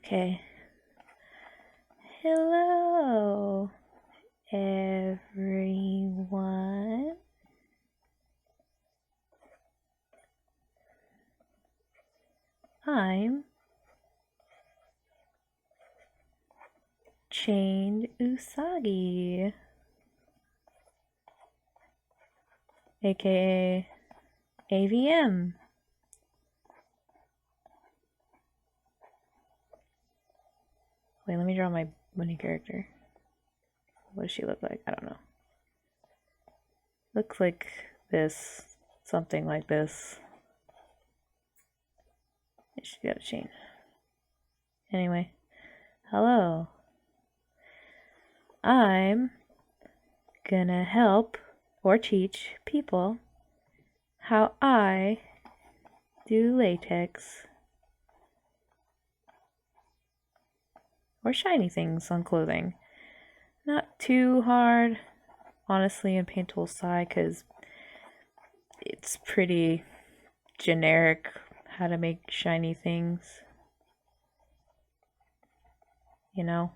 Okay. Hello, everyone. I'm Chained Usagi, aka AVM. Wait, let me draw my bunny character. What does she look like? I don't know. Looks like this. Something like this. She's got a chain. Anyway, hello. I'm gonna help or teach people how I do latex or shiny things on clothing. Not too hard, honestly, in paint tool side, because it's pretty generic how to make shiny things, you know?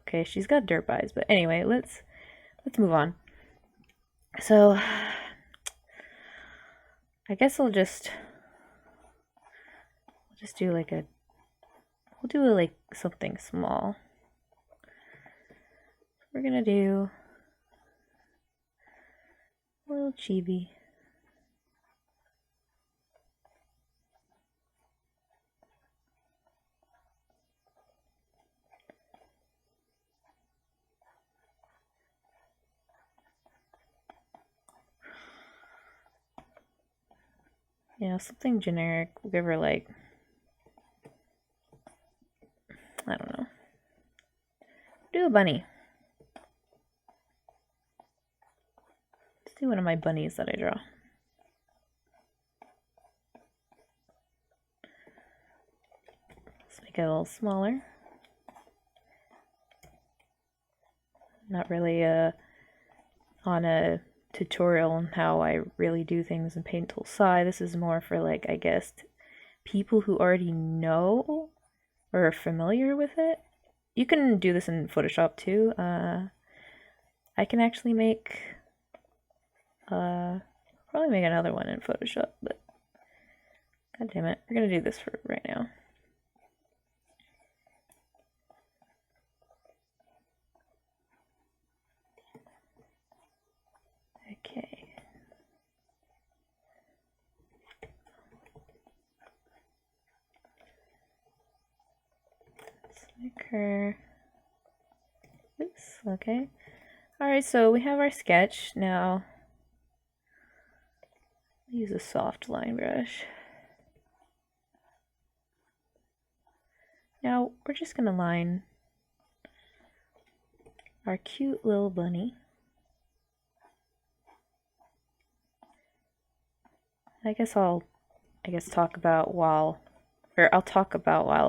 Okay, she's got derp eyes, but anyway, let's move on. So, I guess we'll just do like we'll do like something small. We're gonna do a little chibi. You know, something generic. We'll give her like, I don't know. Do a bunny. Let's do one of my bunnies that I draw. Let's make it a little smaller. Not really on a tutorial on how I really do things in Paint Tool SAI. This is more for like, I guess, people who already know or are familiar with it. You can do this in Photoshop too. I can actually make probably make another one in Photoshop, but god damn it, we're gonna do this for right now. Okay. Let's make her this, okay. Alright, so we have our sketch. Now use a soft line brush. Now we're just gonna line our cute little bunny. I guess I'll talk about while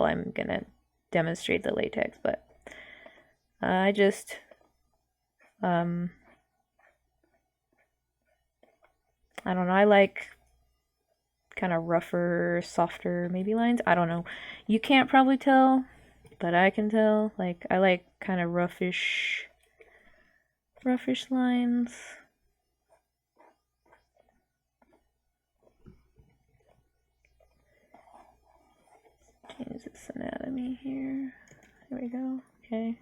I'm gonna demonstrate the latex, but I just I don't know, I like kind of rougher, softer maybe lines. I don't know. You can't probably tell, but I can tell. Like I like kind of roughish lines. Change this anatomy here. There we go. Okay.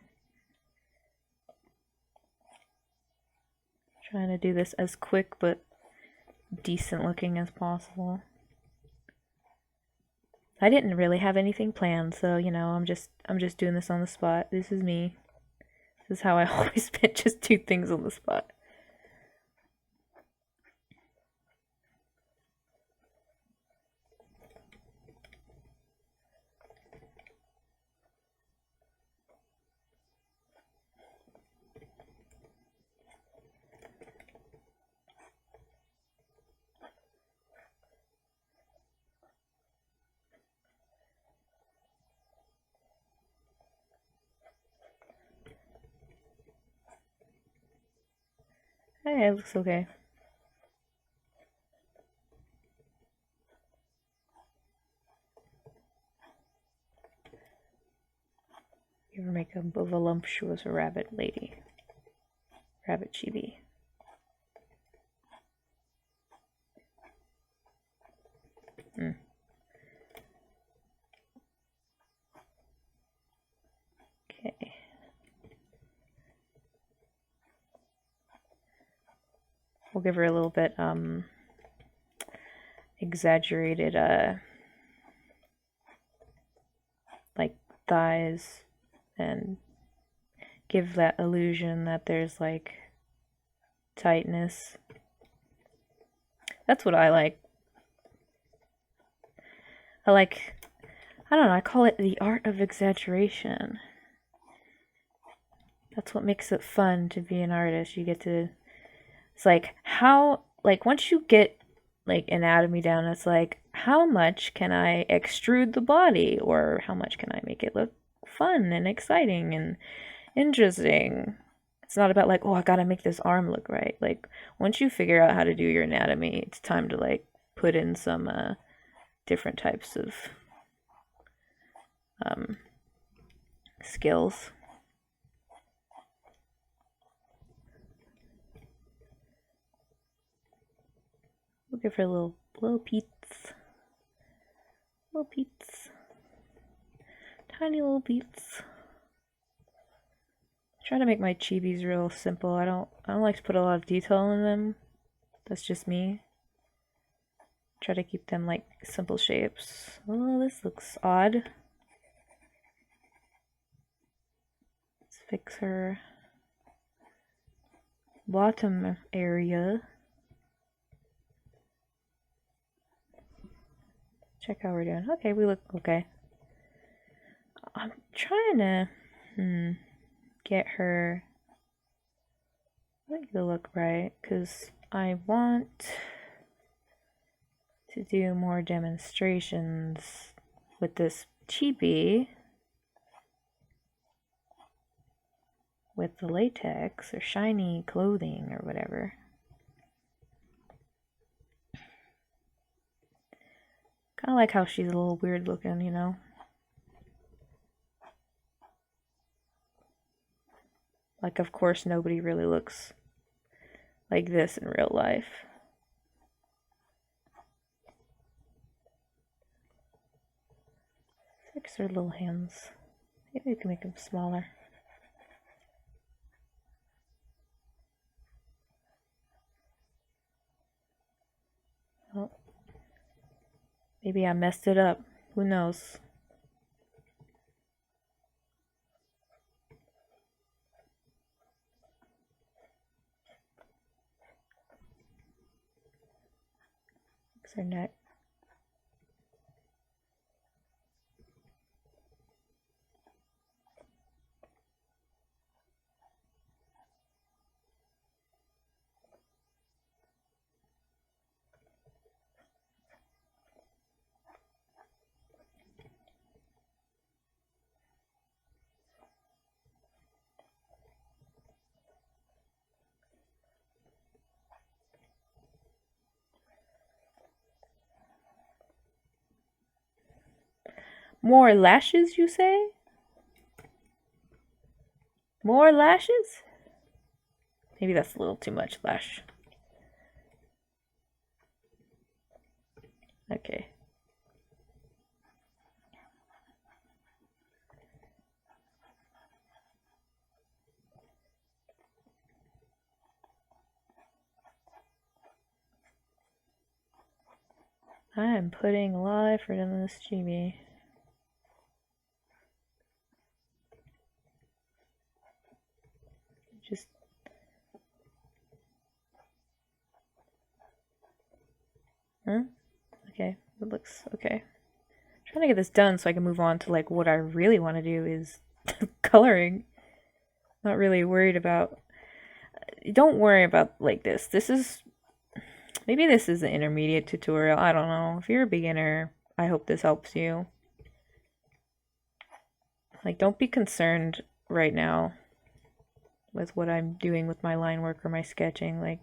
Trying to do this as quick but decent looking as possible. I didn't really have anything planned, so you know, I'm just doing this on the spot. This is me. This is how I always spit, just do things on the spot. Hey, it looks okay. Give her makeup of a voluptuous rabbit lady. Rabbit chibi. Okay. We'll give her a little bit exaggerated like thighs, and give that illusion that there's like tightness. That's what I like. I don't know, I call it the art of exaggeration. That's what makes it fun to be an artist. You get to, it's like how, like once you get like anatomy down, it's like how much can I extrude the body, or how much can I make it look fun and exciting and interesting. It's not about like, oh, I gotta make this arm look right. Like once you figure out how to do your anatomy, it's time to like put in some different types of skills. We'll give her little peats. Little peats. Tiny little peats. Try to make my chibis real simple. I don't like to put a lot of detail in them. That's just me. Try to keep them like simple shapes. Oh, this looks odd. Let's fix her bottom area. Check how we're doing. Okay, we look okay. I'm trying to get her to look right, because I want to do more demonstrations with this chibi with the latex or shiny clothing or whatever. Kind of like how she's a little weird looking, you know? Like, of course, nobody really looks like this in real life. Fix her little hands. Maybe we can make them smaller. Oh. Maybe I messed it up. Who knows? Fix her neck. More lashes, you say? More lashes? Maybe that's a little too much lash. Okay. I am putting a lot of effort in this chibi. Just okay, it looks okay. I'm trying to get this done so I can move on to like what I really want to do is coloring. Not really worried about. Don't worry about like this. This is maybe this is an intermediate tutorial. I don't know. If you're a beginner, I hope this helps you. Like, don't be concerned right now with what I'm doing with my line work or my sketching. Like,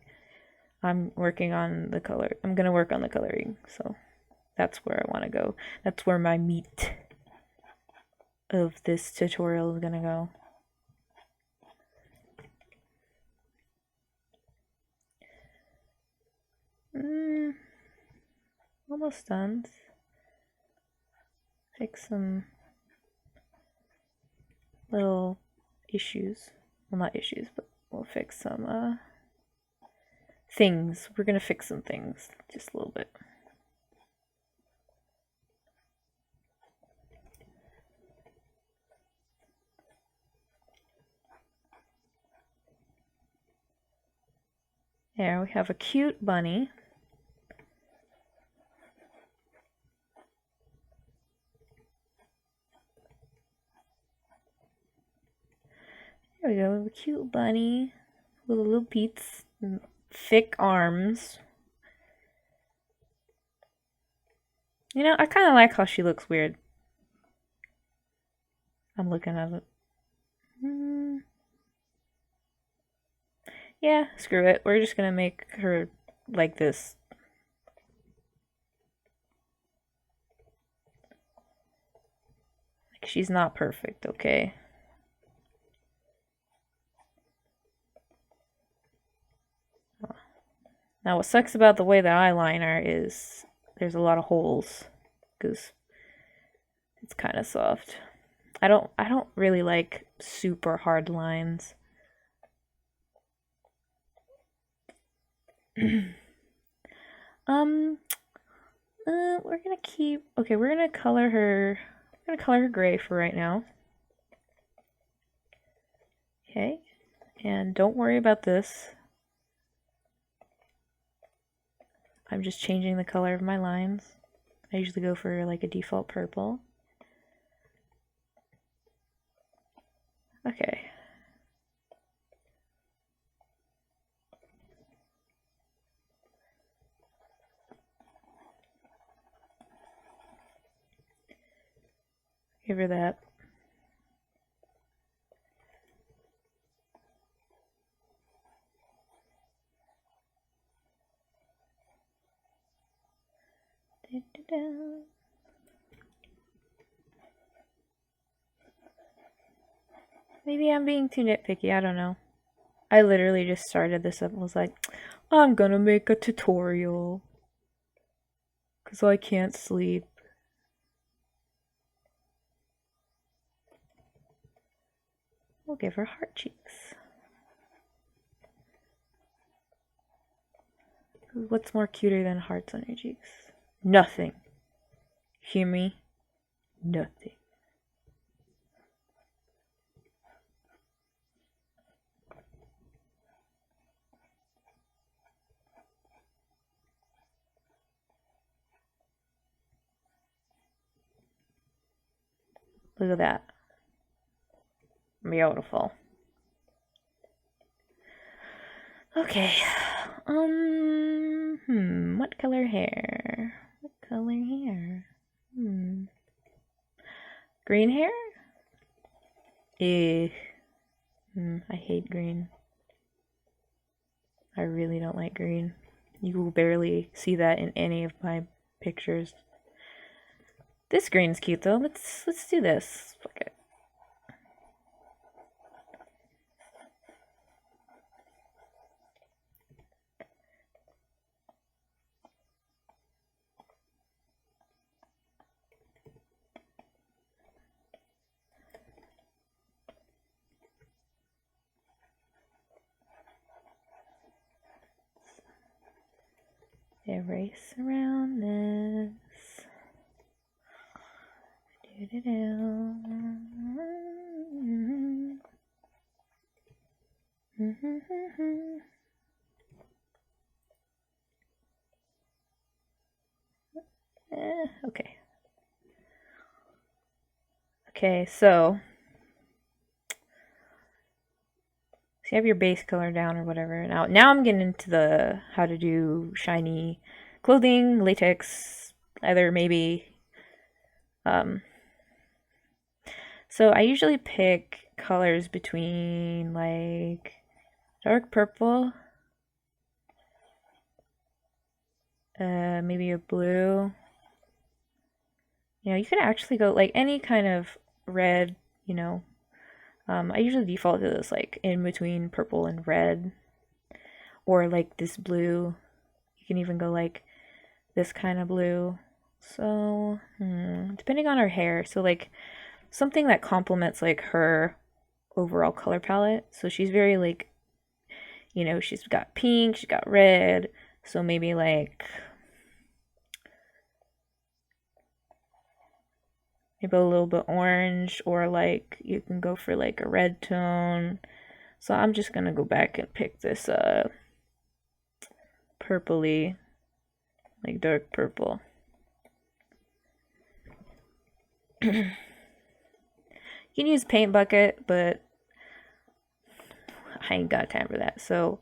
I'm working on the color. I'm gonna work on the coloring, so that's where I want to go. That's where my meat of this tutorial is gonna go. Almost done. Fix some little issues. Well, not issues, but we'll fix some things. We're gonna fix some things just a little bit. There, we have a cute bunny. There we go, we have a cute bunny with little beats and thick arms. You know, I kind of like how she looks weird. I'm looking at it. Yeah, screw it. We're just gonna make her like this. Like, she's not perfect, okay? Now, what sucks about the way that I line her is there's a lot of holes because it's kind of soft. I don't really like super hard lines. We're gonna keep. Okay, we're gonna color her. We're gonna color her gray for right now. Okay, and don't worry about this. I'm just changing the color of my lines. I usually go for like a default purple. Okay. Give her that. Maybe I'm being too nitpicky, I don't know. I literally just started this up and was like, I'm gonna make a tutorial. Because I can't sleep. We'll give her heart cheeks. What's more cuter than hearts on your cheeks? Nothing. Hear me? Nothing. Look at that. Beautiful. Okay. What color hair? What color hair? Green hair? I hate green. I really don't like green. You will barely see that in any of my pictures. This green's cute though. Let's do this. Okay. Erase around this. Okay. Okay, so you have your base color down or whatever. Now I'm getting into the how to do shiny clothing, latex, either maybe. So I usually pick colors between like dark purple, maybe a blue. You know, you could actually go like any kind of red, you know. I usually default to this like in between purple and red, or like this blue. You can even go like this kind of blue. So, depending on her hair. So like something that complements like her overall color palette. So she's very like, you know, she's got pink, she's got red. So maybe like maybe a little bit orange, or like you can go for like a red tone. So I'm just gonna go back and pick this purpley, like dark purple. You can use paint bucket, but I ain't got time for that. So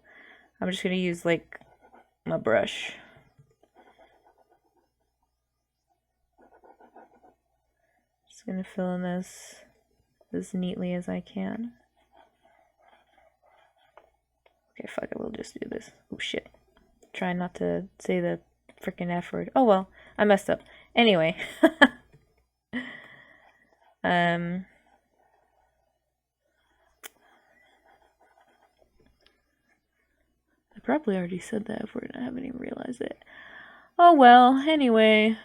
I'm just gonna use like my brush. Just gonna fill in this as neatly as I can. Okay, fuck it, we'll just do this. Oh shit. Trying not to say the freaking F word. Oh well, I messed up. Anyway. I probably already said the F word and I haven't even realized it. Oh well, anyway.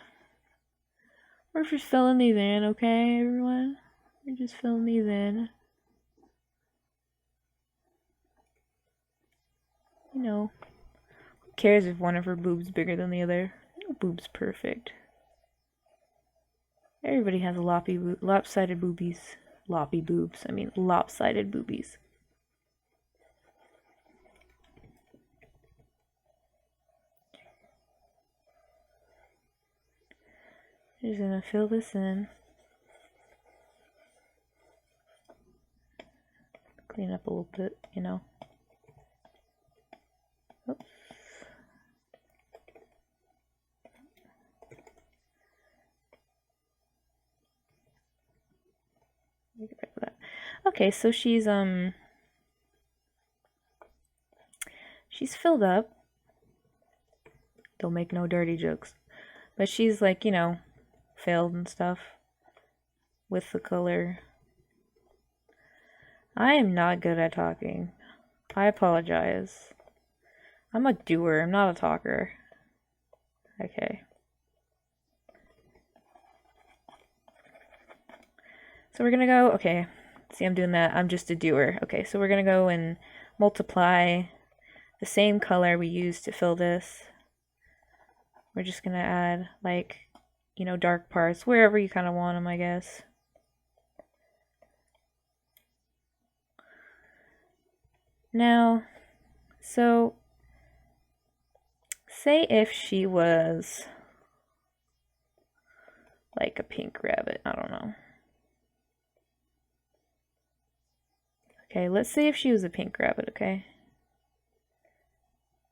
We're just filling these in, okay, everyone? We're just filling these in. You know, who cares if one of her boobs is bigger than the other? No boob's perfect. Everybody has lopsided boobies. Loppy boobs. I mean, lopsided boobies. Just gonna fill this in. Clean up a little bit, you know. Oops. Okay, so she's filled up. Don't make no dirty jokes. But she's like, you know, filled and stuff with the color. I am not good at talking. I apologize. I'm a doer, I'm not a talker. Okay. So we're gonna go, okay. See, I'm doing that. I'm just a doer. Okay, so we're gonna go and multiply the same color we used to fill this. We're just gonna add, like, you know, dark parts wherever you kind of want them, I guess. Now, so say if she was like a pink rabbit, I don't know. Okay, let's say if she was a pink rabbit, okay?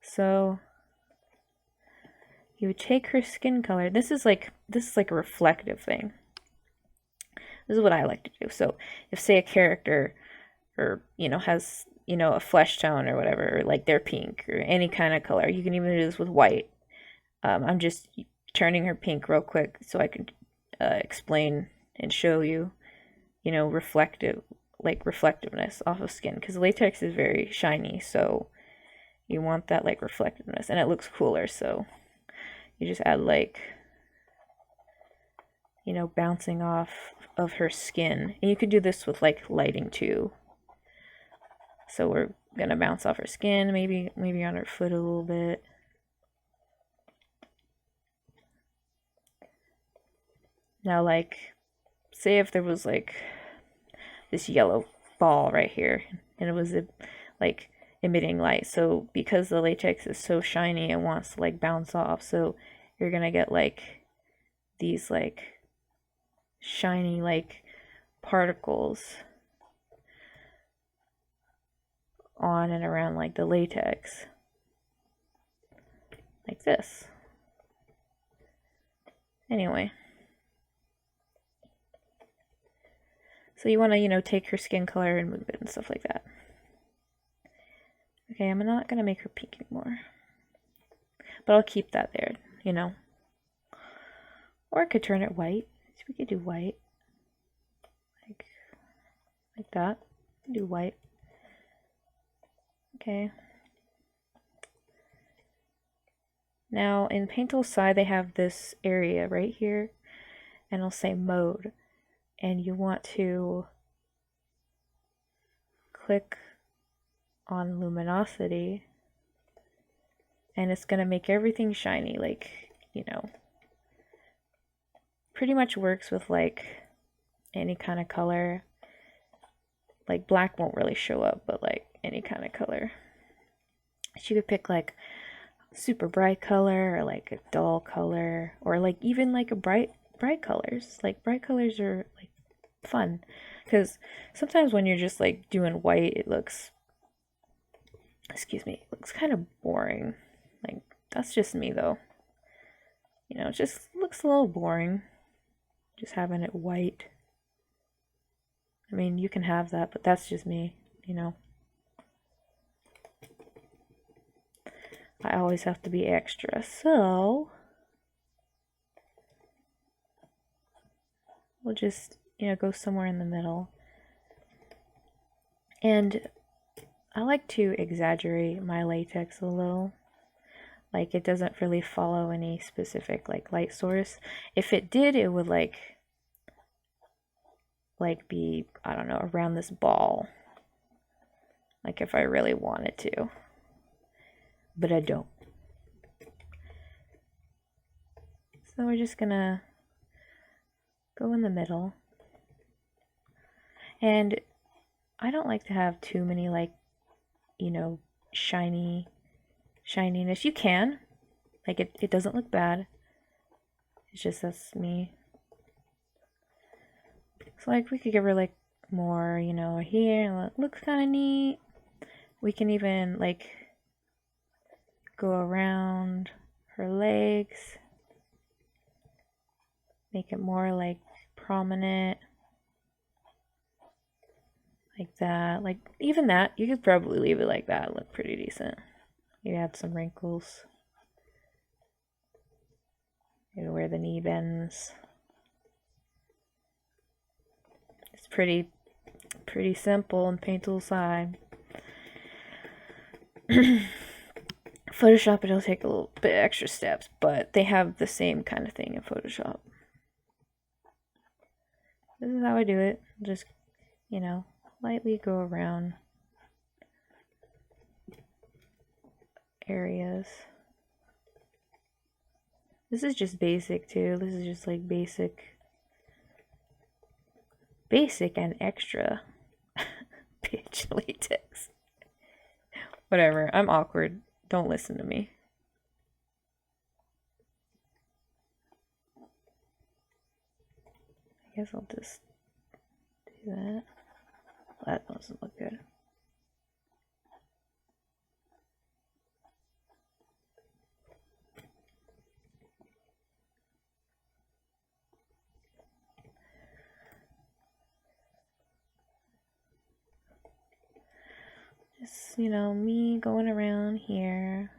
So you would take her skin color. This is like a reflective thing. This is what I like to do. So if say a character or you know has you know a flesh tone or whatever, or like they're pink or any kind of color, you can even do this with white. I'm just turning her pink real quick so I can explain and show you, you know, reflectiveness off of skin, because latex is very shiny, so you want that like reflectiveness, and it looks cooler. So you just add like, you know, bouncing off of her skin, and you could do this with like lighting too. So we're gonna bounce off her skin, maybe on her foot a little bit. Now, like, say if there was like this yellow ball right here, and it was like emitting light. So because the latex is so shiny, it wants to like bounce off. So you're gonna get like these like shiny like particles on and around like the latex, like this. Anyway, so you want to, you know, take her skin color and move it and stuff like that. Okay, I'm not gonna make her pink anymore, but I'll keep that there, you know. Or I could turn it white. So we could do white, like that. Do white. Okay. Now in Paint Tool side, they have this area right here, and it'll say mode, and you want to click on luminosity, and it's gonna make everything shiny, like, you know, pretty much works with like any kind of color. Like black won't really show up, but like any kind of color. So you could pick like super bright color or like a dull color, or like even like a bright colors. Like bright colors are like fun, because sometimes when you're just like doing white, it looks, excuse me, it looks kind of boring. Like that's just me though. You know, it just looks a little boring just having it white. I mean, you can have that, but that's just me, you know. I always have to be extra, so we'll just, you know, go somewhere in the middle. And I like to exaggerate my latex a little. Like it doesn't really follow any specific like light source. If it did, it would like be, I don't know, around this ball. Like if I really wanted to. But I don't. So we're just gonna go in the middle. And I don't like to have too many like, you know, shininess. You can. Like it doesn't look bad. It's just that's me. So like we could give her like more, you know, here. It looks kind of neat. We can even like go around her legs. Make it more like prominent. Like that. Like even that, you could probably leave it like that. Look pretty decent. You add some wrinkles. You wear the knee bends. It's pretty simple in Paint Tool side. Photoshop, it'll take a little bit extra steps, but they have the same kind of thing in Photoshop. This is how I do it. Just, you know, lightly go around areas. This is just basic too. This is just like basic and extra pitch latex. Whatever. I'm awkward. Don't listen to me. I guess I'll just do that. That doesn't look good. Just, you know, me going around here.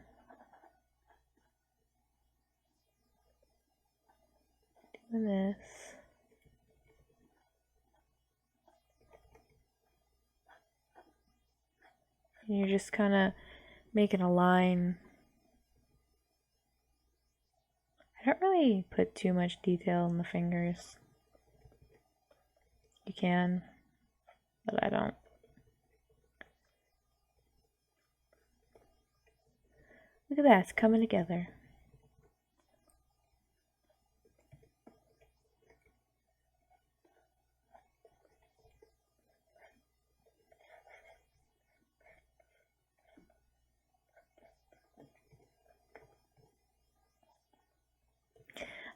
Doing this. And you're just kind of making a line. I don't really put too much detail in the fingers. You can, but I don't. Look at that, it's coming together.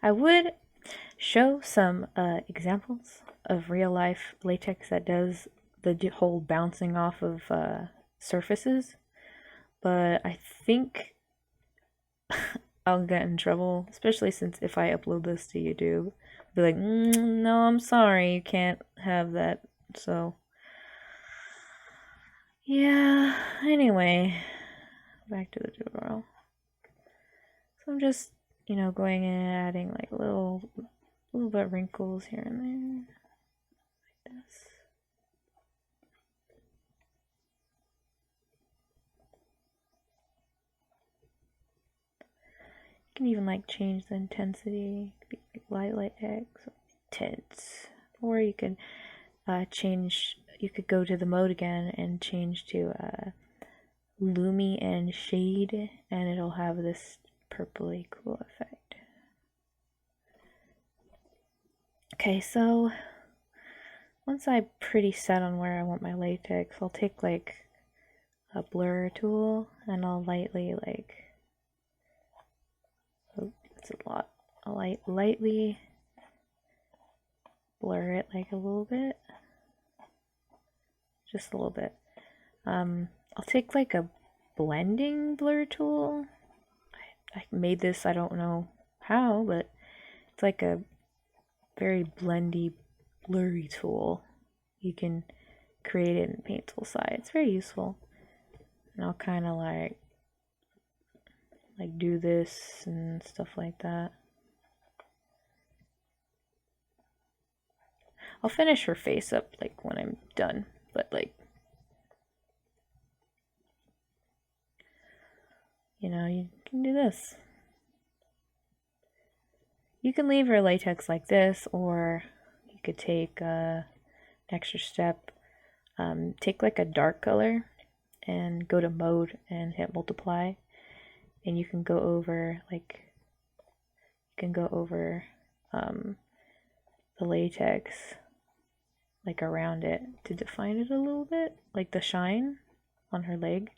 I would show some examples of real life latex that does the whole bouncing off of surfaces, but I think I'll get in trouble, especially since if I upload this to YouTube, be like, no, I'm sorry, you can't have that. So, yeah, anyway, back to the tutorial. So I'm just, you know, going in and adding like a little bit of wrinkles here and there, like this. can even like change the intensity. It could be like light latex, intense, or you could change. You could go to the mode again and change to Lumi and Shade, and it'll have this purpley cool effect. Okay, so once I'm pretty set on where I want my latex, I'll take like a blur tool and I'll lightly like, oh, it's a lot. I'll lightly blur it like a little bit, just a little bit. I'll take like a blending blur tool. I made this, I don't know how, but it's like a very blendy, blurry tool. You can create it in Paint Tool side. It's very useful. And I'll kind of like do this and stuff like that. I'll finish her face up like when I'm done, but like, you know, you can do this. You can leave her latex like this, or you could take an extra step. Take like a dark color and go to mode and hit multiply, and you can go over the latex like around it to define it a little bit, like the shine on her leg.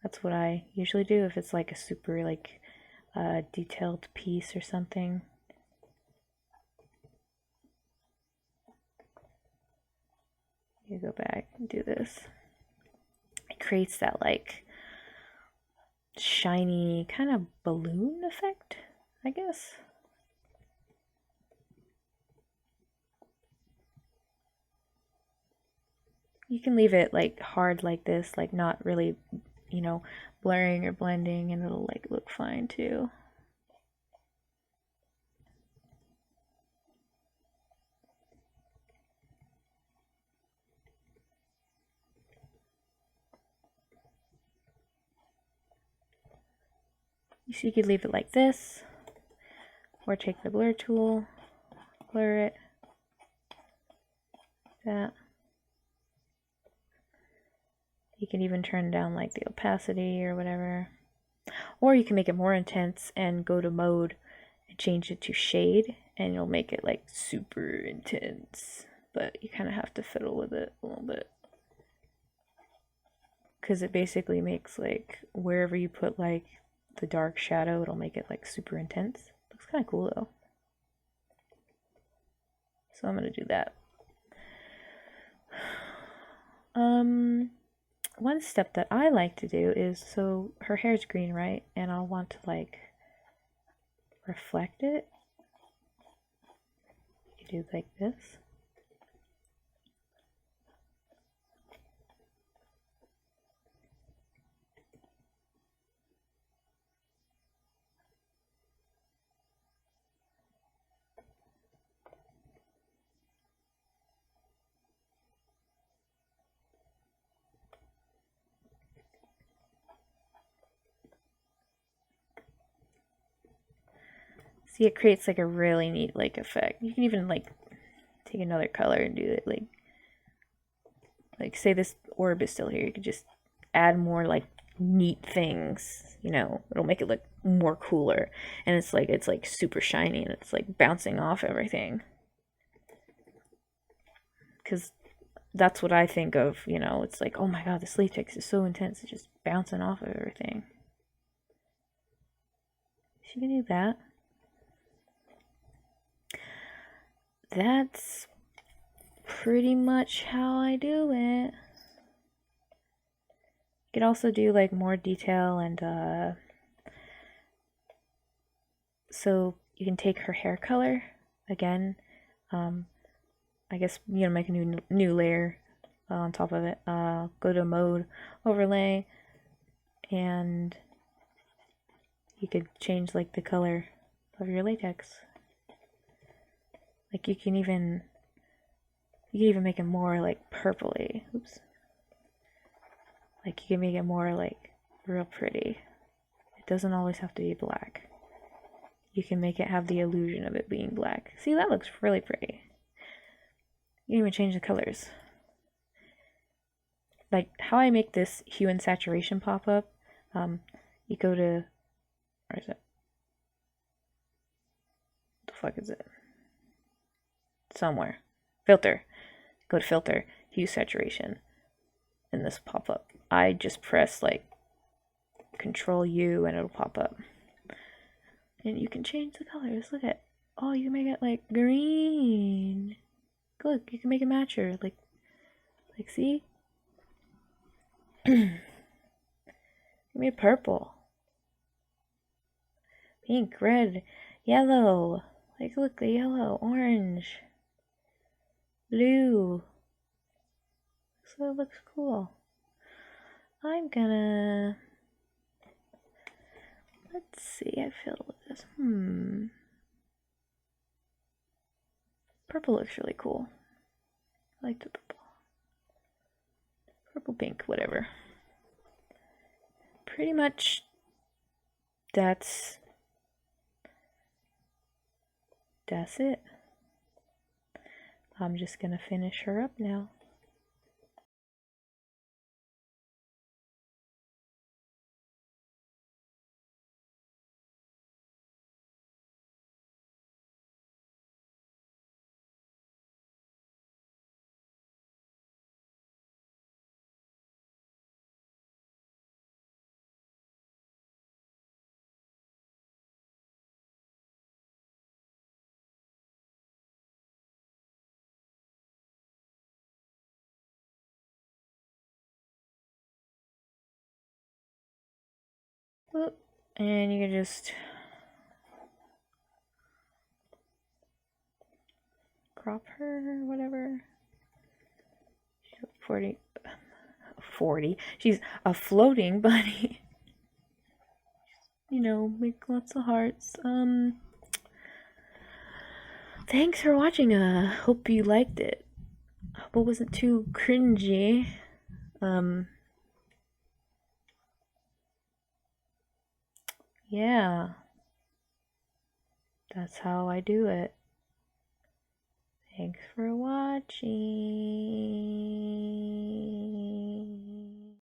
That's what I usually do if it's like a super like detailed piece or something. You go back and do this. It creates that like shiny kind of balloon effect, I guess. You can leave it like hard like this, like not really, you know, blurring or blending, and it'll like look fine too. So you could leave it like this, or take the blur tool, blur it, that. You can even turn down like the opacity or whatever. Or you can make it more intense and go to mode and change it to shade, and you'll make it like super intense. But you kind of have to fiddle with it a little bit, because it basically makes like wherever you put like the dark shadow, it'll make it like super intense. Looks kind of cool though. So I'm gonna do that. One step that I like to do is, so her hair's green, right? And I'll want to like reflect it. You do like this. See, it creates like a really neat like effect. You can even like take another color and do it like say this orb is still here. You could just add more like neat things, you know. It'll make it look more cooler, and it's like super shiny and it's like bouncing off everything. Because that's what I think of, you know. It's like, oh my god, this latex is so intense, it's just bouncing off of everything. So you can do that. That's pretty much how I do it. You could also do like more detail, and so you can take her hair color again. I guess, you know, make a new layer on top of it. Go to mode, overlay, and you could change like the color of your latex. Like you can even make it more like purpley. Oops. Like you can make it more like real pretty. It doesn't always have to be black. You can make it have the illusion of it being black. See, that looks really pretty. You can even change the colors. Like how I make this hue and saturation pop up, you go to, where is it? What the fuck is it? Somewhere. Filter. Go to filter, hue saturation, and this pop up. I just press like Control U and it'll pop up. And you can change the colors. Look at, oh, you can make it like green. Look, you can make it matcher. Like see? Give me purple. Pink, red, yellow. Like, look, the yellow, orange, blue. So it looks cool. I'm gonna, let's see, I filled with this. Purple looks really cool. I like the purple. Purple, pink, whatever. Pretty much that's it. I'm just gonna finish her up now. Whoop. And you can just crop her or whatever. 40. She's a floating bunny. You know, make lots of hearts. Thanks for watching. Hope you liked it. Hope it wasn't too cringy. Yeah. That's how I do it. Thanks for watching.